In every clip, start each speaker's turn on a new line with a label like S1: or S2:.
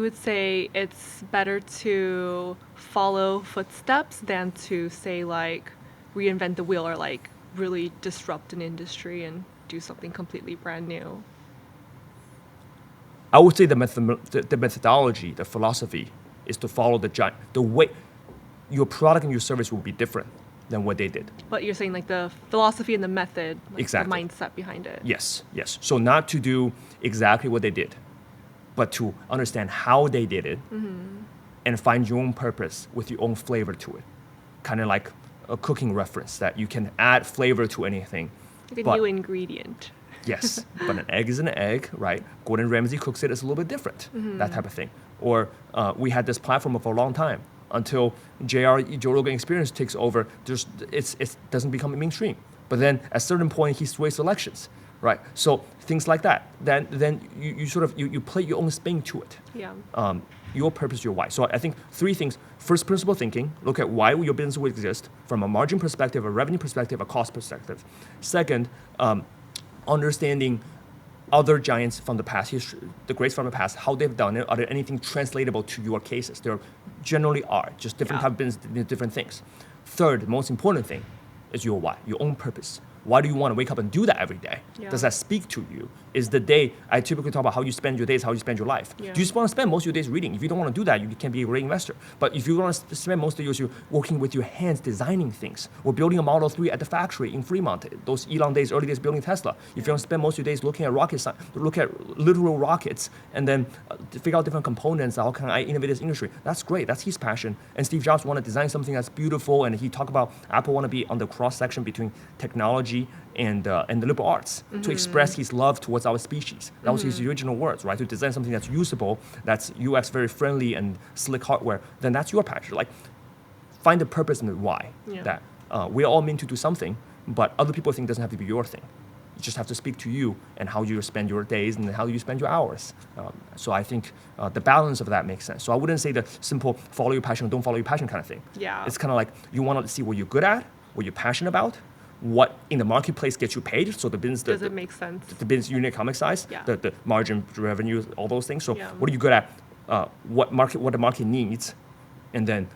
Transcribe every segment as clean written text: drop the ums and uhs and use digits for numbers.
S1: would say it's better to follow footsteps than to say like reinvent the wheel or like really disrupt an industry and do something completely brand new.
S2: I would say the methodology, the philosophy is to follow the way your product and your service will be different than what they did.
S1: But you're saying like the philosophy and the method, like
S2: Exactly.
S1: the mindset behind it.
S2: Yes. So not to do exactly what they did, but to understand how they did it and find your own purpose with your own flavor to it. Kind of like a cooking reference that you can add flavor to anything.
S1: Like a new ingredient.
S2: Yes, but an egg is an egg, right? Gordon Ramsay cooks it, it's a little bit different, that type of thing. Or we had this platform for a long time until Joe Rogan Experience takes over. It doesn't become mainstream. But then at a certain point, he sways selections, right? So things like that. Then you sort of you play your own spin to it.
S1: Yeah.
S2: Your purpose, your why. So I think three things. First, principle thinking. Look at why your business will exist from a margin perspective, a revenue perspective, a cost perspective. Second, understanding other giants from the past, the greats from the past, how they've done it. Are there anything translatable to your cases? There generally are, just different type of business, different things. Third, most important thing is your why, your own purpose. Why do you want to wake up and do that every day?
S1: Yeah.
S2: Does that speak to you? Is the day, I typically talk about how you spend your days, how you spend your life.
S1: Yeah.
S2: Do you just want to spend most of your days reading? If you don't want to do that, you can be a great investor. But if you want to spend most of your days working with your hands, designing things, or building a Model 3 at the factory in Fremont, those Elon days, early days building Tesla. If you want to spend most of your days looking at look at literal rockets, and then figure out different components, how can I innovate this industry? That's great, that's his passion. And Steve Jobs wanted to design something that's beautiful, and he talked about Apple want to be on the cross section between technology and the liberal arts to express his love towards our species. That was his original words, right? To design something that's usable, that's UX very friendly and slick hardware, then that's your passion. Like, find the purpose and the why.
S1: Yeah.
S2: That we're all meant to do something, but other people think it doesn't have to be your thing. You just have to speak to you and how you spend your days and how you spend your hours. So I think the balance of that makes sense. So I wouldn't say the simple follow your passion or don't follow your passion kind of thing.
S1: Yeah.
S2: It's kind of like you want to see what you're good at, what you're passionate about, what in the marketplace gets you paid. So the business
S1: Does it make sense?
S2: The business unit economic size,
S1: Yeah.
S2: the margin, revenue, all those things. So
S1: Yeah.
S2: what are you good at? What the market needs, and then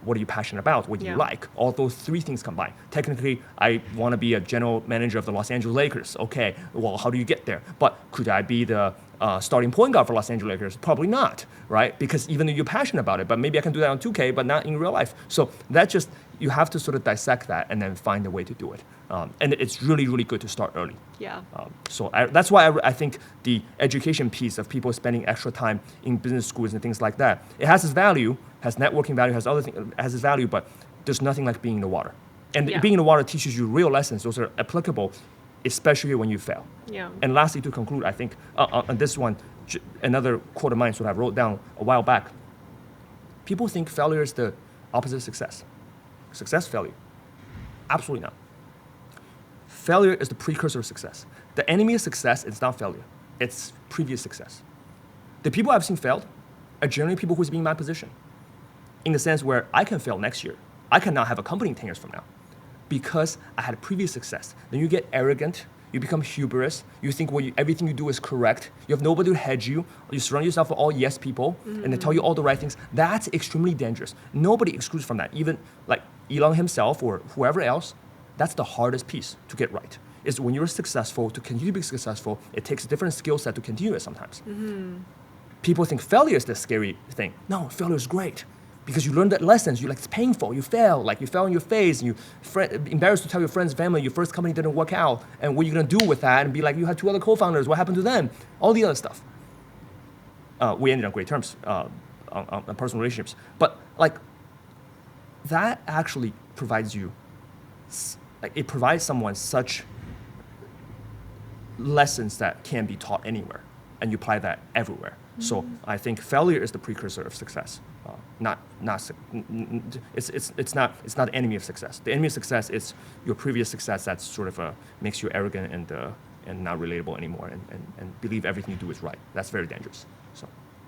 S2: what are you passionate about? What do you
S1: Yeah.
S2: like? All those three things combined. Technically, I want to be a general manager of the Los Angeles Lakers. Okay, well, how do you get there? But could I be the starting point guard for Los Angeles Lakers? Probably not, right? Because even though you're passionate about it, but maybe I can do that on 2K, but not in real life. So that just, you have to sort of dissect that and then find a way to do it. And it's really, really good to start early.
S1: Yeah.
S2: So that's why I think the education piece of people spending extra time in business schools and things like that, it has its value, has networking value, has other things, has its value, but there's nothing like being in the water. And
S1: Yeah.
S2: being in the water teaches you real lessons. Those are applicable, especially when you fail.
S1: Yeah.
S2: And lastly, to conclude, I think on this one, another quote of mine, so I wrote down a while back. People think failure is the opposite of success. Success, failure. Absolutely not. Failure is the precursor of success. The enemy of success is not failure. It's previous success. The people I've seen failed are generally people who's been in my position. In the sense where I can fail next year. I can now have a company 10 years from now because I had previous success. Then you get arrogant, you become hubris, you think everything you do is correct, you have nobody to hedge you, you surround yourself with all yes people, and they tell you all the right things. That's extremely dangerous. Nobody excludes from that, even like Elon himself or whoever else. That's the hardest piece to get right. Is when you're successful, to continue to be successful, it takes a different skill set to continue it sometimes. People think failure is the scary thing. No, failure is great. Because you learn that lessons, it's painful, you fail on your face, and you're embarrassed to tell your friends, family, your first company didn't work out, and what are you gonna do with that? And be like, you had 2 other co-founders, what happened to them? All the other stuff. We ended on great terms on personal relationships. But that actually provides you, it provides someone such lessons that can be taught anywhere, and you apply that everywhere. So I think failure is the precursor of success. It's not the enemy of success. The enemy of success is your previous success that sort of makes you arrogant and not relatable anymore and believe everything you do is right. That's very dangerous.